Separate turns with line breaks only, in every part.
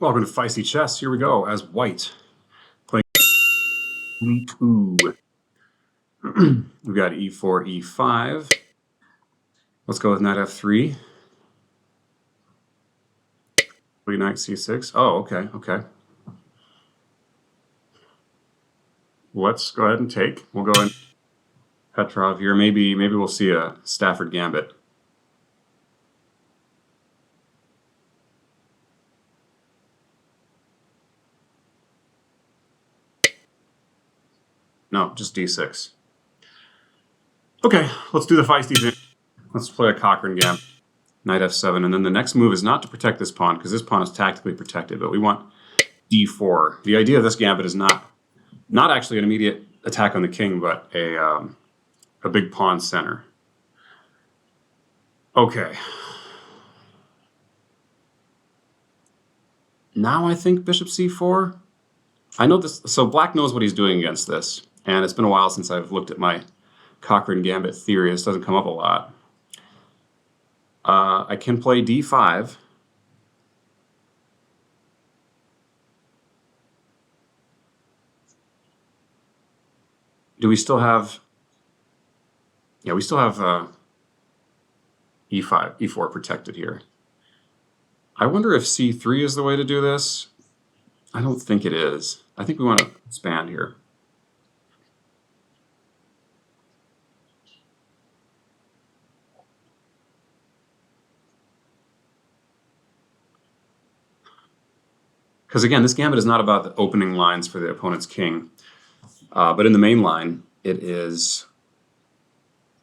Welcome to Feisty Chess. Here we go as white. Playing e2. We've got e4, e5. Let's go with knight f3. Knight c6. Oh, okay, okay. Let's go ahead and take. We'll go in Petrov here. Maybe we'll see a Stafford Gambit. No, just d6. Okay, let's do the feisty thing. Let's play a Cochrane Gambit. Knight f7, and then the next move is not to protect this pawn, because this pawn is tactically protected, but we want d4. The idea of this gambit is not actually an immediate attack on the king, but a big pawn center. Okay. Now I think bishop c4. I know this, so black knows what he's doing against this, and it's been a while since I've looked at my Cochrane Gambit theory. This doesn't come up a lot. I can play d5. Do we still have... Yeah, we still have e5, e4 protected here. I wonder if c3 is the way to do this. I don't think it is. I think we want to expand here. Because again, this gambit is not about the opening lines for the opponent's king, but in the main line, it is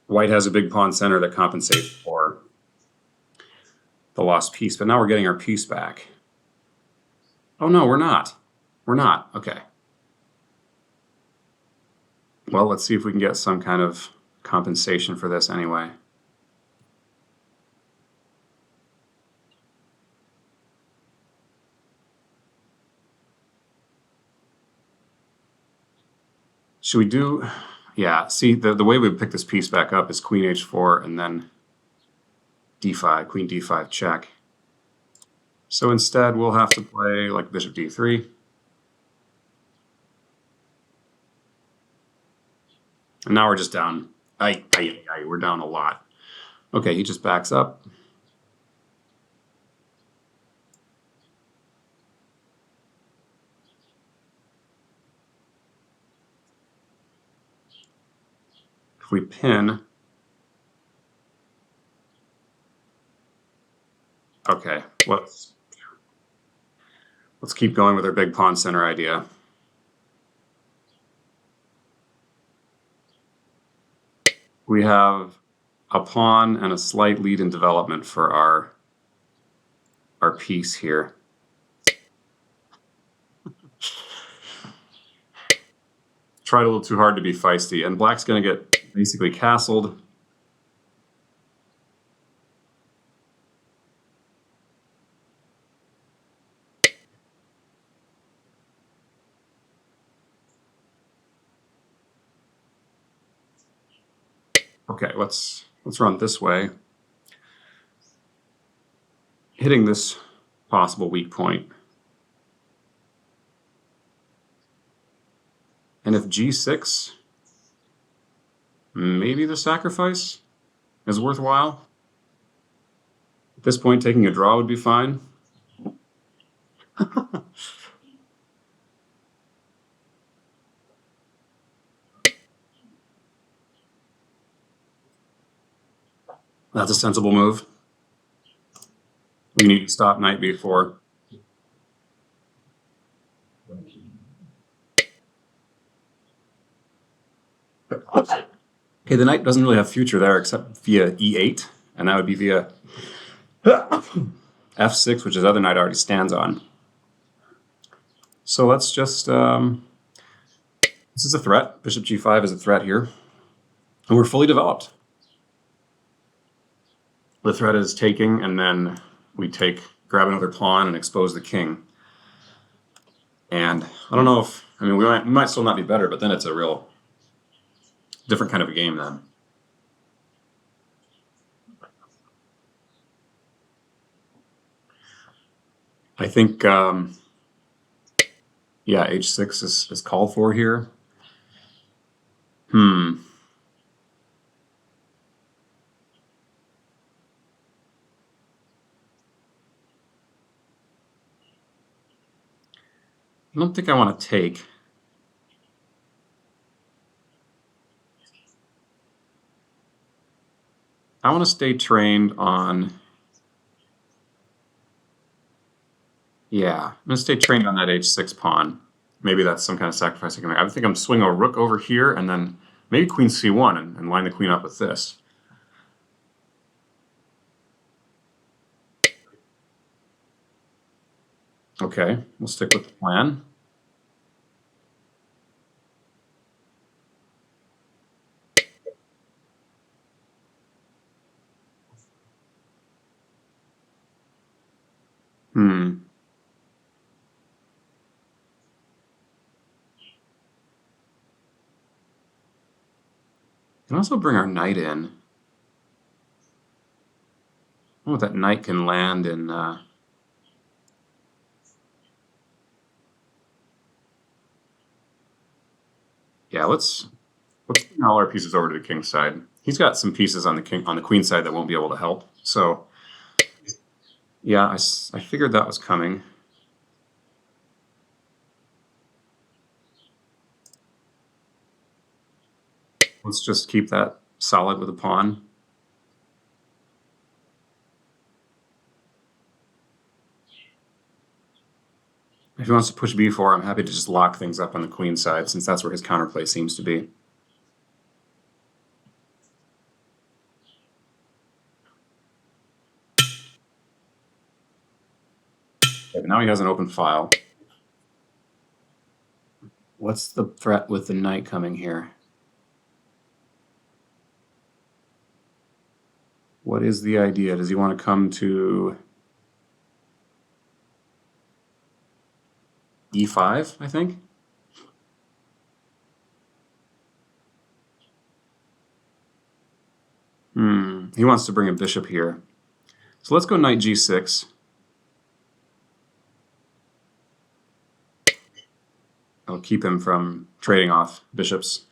white has a big pawn center that compensates for the lost piece, but now we're getting our piece back. Oh no, we're not. We're not. Okay. Well, let's see if we can get some kind of compensation for this anyway. Should we do... Yeah, see, the way we pick this piece back up is queen h4 and then d5, queen d5 check. So instead, we'll have to play like bishop d3. And now we're just down. We're down a lot. Okay, he just backs up. If we pin... Okay, let's keep going with our big pawn center idea. We have a pawn and a slight lead in development for our piece here. Tried a little too hard to be feisty, and black's going to get basically castled. Okay, let's run this way, hitting this possible weak point. And if g6, maybe the sacrifice is worthwhile. At this point, taking a draw would be fine. That's a sensible move. We need to stop knight b4. Okay, the knight doesn't really have future there except via e8, and that would be via f6, which his other knight already stands on. So let's just... this is a threat. Bishop g5 is a threat here. And we're fully developed. The threat is taking, and then we grab another pawn and expose the king. And I don't know if... I mean, we might still not be better, but then it's a real... different kind of a game then. I think, yeah, h6 is called for here. I don't think I want to take. I want to stay trained on. Yeah, I'm going to stay trained on that h6 pawn. Maybe that's some kind of sacrifice I can make. I think I'm swinging a rook over here and then maybe queen c1 and line the queen up with this. Okay, we'll stick with the plan. Hmm. Can also bring our knight in. Oh, that knight can land in. Yeah, let's bring all our pieces over to the king's side. He's got some pieces on the queen side that won't be able to help. So, yeah, I figured that was coming. Let's just keep that solid with a pawn. If he wants to push b4, I'm happy to just lock things up on the queen side, since that's where his counterplay seems to be. Okay, now he has an open file. What's the threat with the knight coming here? What is the idea? Does he want to come to e5, I think? He wants to bring a bishop here. So let's go knight g6. I'll keep him from trading off bishops.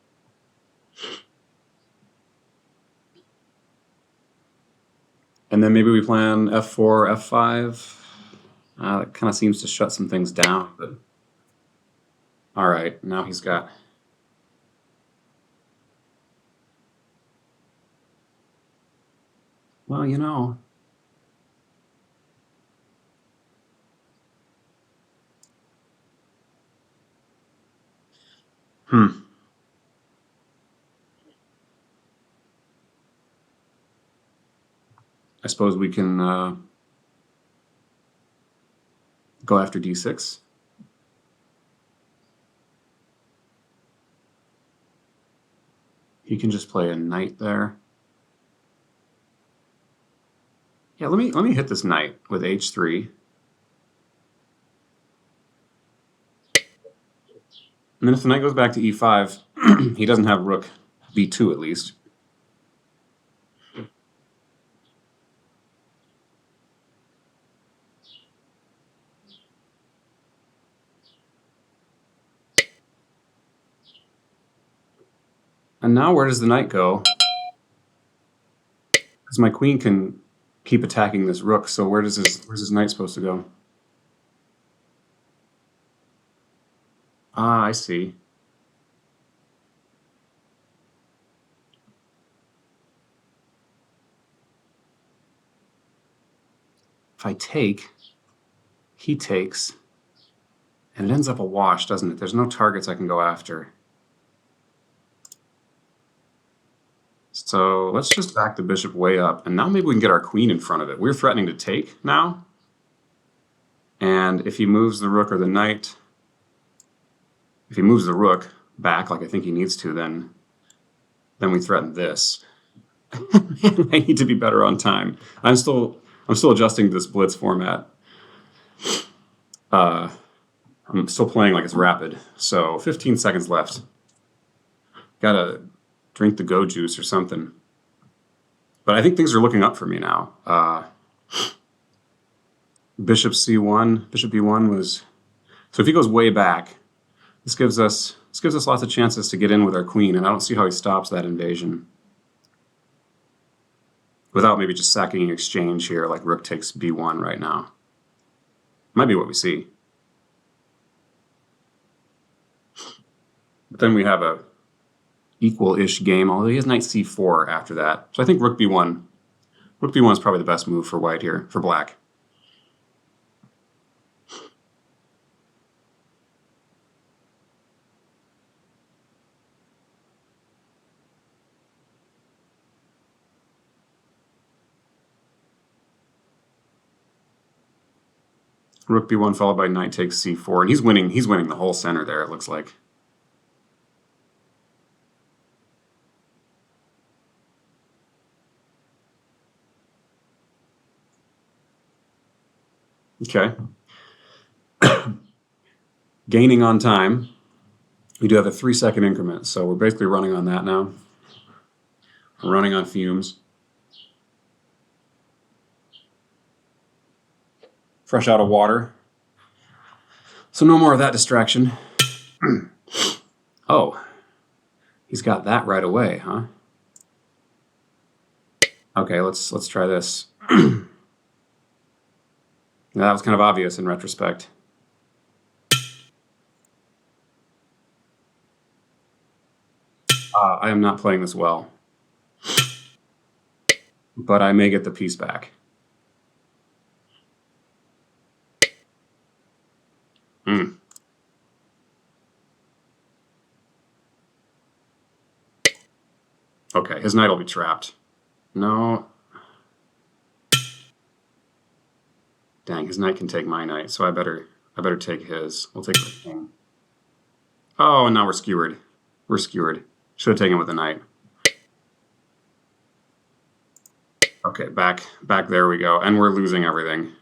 And then maybe we plan f4, f5. That kind of seems to shut some things down. But all right, now he's got. Well, you know. I suppose we can go after d6. He can just play a knight there. Yeah, let me hit this knight with h3. And then if the knight goes back to e5, he doesn't have rook b2 at least. And now where does the knight go? Because my queen can keep attacking this rook, so where's his knight supposed to go? Ah, I see. If I take, he takes, and it ends up a wash, doesn't it? There's no targets I can go after. So let's just back the bishop way up, and now maybe we can get our queen in front of it. We're threatening to take now, and if he moves the rook or the knight, if he moves the rook back like I think he needs to, then we threaten this. Man, I need to be better on time. I'm still adjusting to this Blitz format. I'm still playing like it's rapid, so 15 seconds left. Gotta drink the go juice or something. But I think things are looking up for me now. Bishop c1, bishop b1 was, so if he goes way back, this gives us lots of chances to get in with our queen, and I don't see how he stops that invasion without maybe just sacking an exchange here, like rook takes b1 right now. Might be what we see. But then we have a equal-ish game, although he has knight c4 after that. So I think rook b1. Rook b1 is probably the best move for white here, for black. Rook b1 followed by knight takes c4, and he's winning the whole center there, it looks like. Okay. Gaining on time. We do have a 3-second increment, so we're basically running on that now. We're running on fumes. Fresh out of water. So no more of that distraction. Oh, he's got that right away, huh? Okay, let's try this. That was kind of obvious in retrospect. I am not playing this well, but I may get the piece back. Okay, his knight will be trapped. No. Dang, his knight can take my knight, so I better take his. We'll take the king. Oh, and now we're skewered. We're skewered. Should have taken with the knight. Okay, back there we go. And we're losing everything.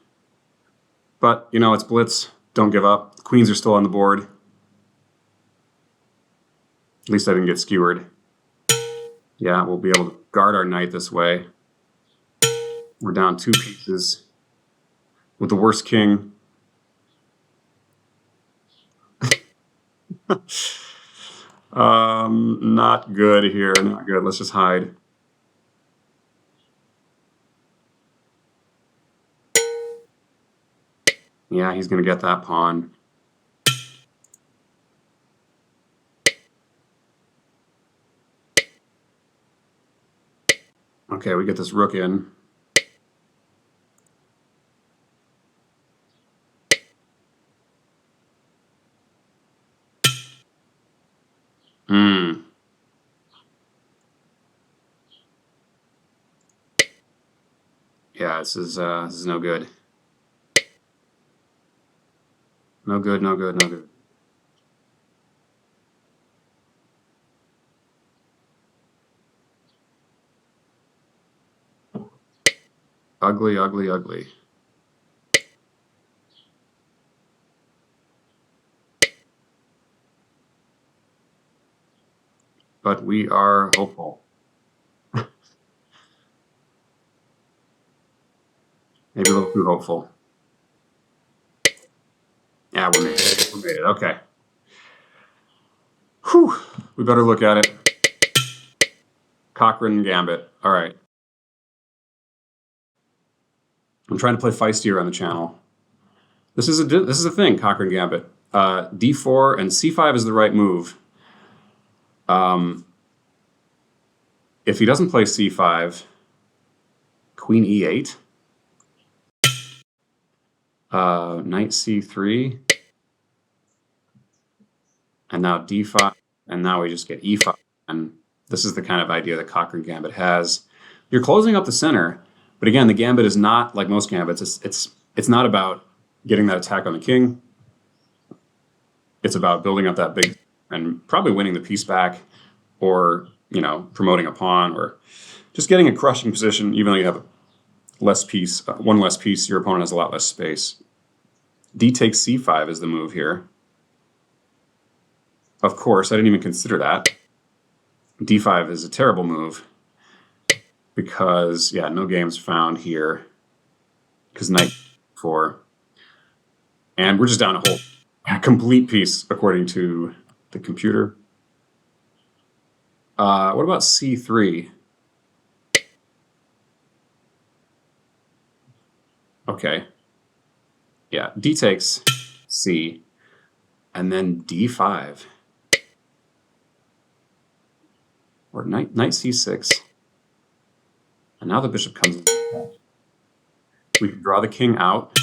But, you know, it's Blitz. Don't give up. Queens are still on the board. At least I didn't get skewered. Yeah, we'll be able to guard our knight this way. We're down 2 pieces with the worst king. Not good here. Not good. Let's just hide. Yeah, he's going to get that pawn. Okay, we get this rook in. Yeah, this is no good. No good, no good, no good. Ugly, ugly, ugly. But we are hopeful. Maybe a little too hopeful. Yeah, we made it. We made it. Okay. Whew. We better look at it. Cochrane Gambit. All right. I'm trying to play feistier on the channel. This is a thing, Cochrane Gambit. D4 and C5 is the right move. If he doesn't play C5, Queen E8. Knight C3. And now D5. And now we just get E5. And this is the kind of idea that Cochrane Gambit has. You're closing up the center, but again, the Gambit is not like most Gambits. It's not about getting that attack on the king. It's about building up that big and probably winning the piece back, or, you know, promoting a pawn, or just getting a crushing position, even though you have less piece, one less piece, your opponent has a lot less space. D takes C5 is the move here. Of course, I didn't even consider that. D5 is a terrible move because, yeah, no games found here because knight 4. And we're just down a complete piece according to the computer. What about c3? Okay. Yeah, d takes c, and then d5. Or knight c6. And now the bishop comes in. We can draw the king out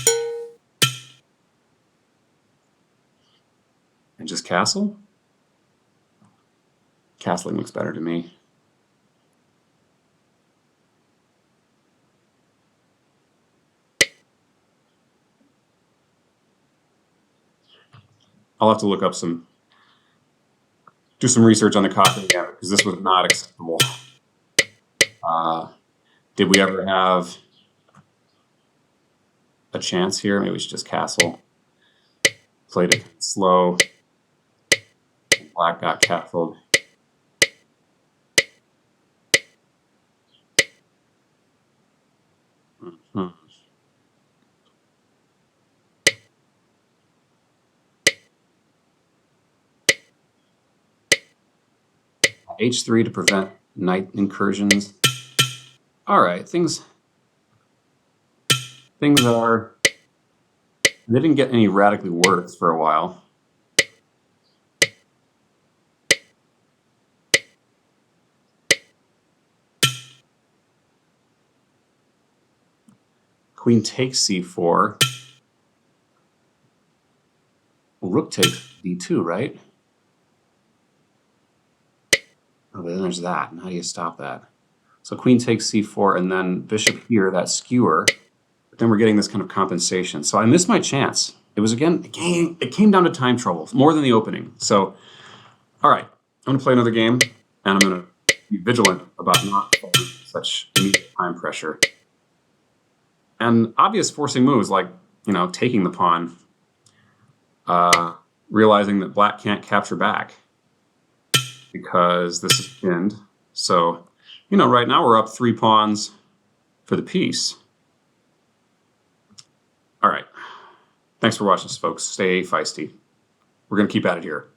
and just castle. Castling looks better to me. I'll have to look up do some research on the Cochrane Gambit, because this was not acceptable. Did we ever have a chance here? Maybe we should just castle. Played it slow. Black got castled. H3 to prevent knight incursions. All right, things are, they didn't get any radically worse for a while. Queen takes c4. Rook takes d2, right? Oh, but then there's that. And how do you stop that? So queen takes c4, and then bishop here, that skewer. But then we're getting this kind of compensation. So I missed my chance. It was, again, it came down to time trouble, more than the opening. So, all right, I'm going to play another game, and I'm going to be vigilant about not falling such immediate time pressure. And obvious forcing moves like, taking the pawn, realizing that black can't capture back because this is pinned. So, right now we're up 3 pawns for the piece. All right. Thanks for watching, folks. Stay feisty. We're going to keep at it here.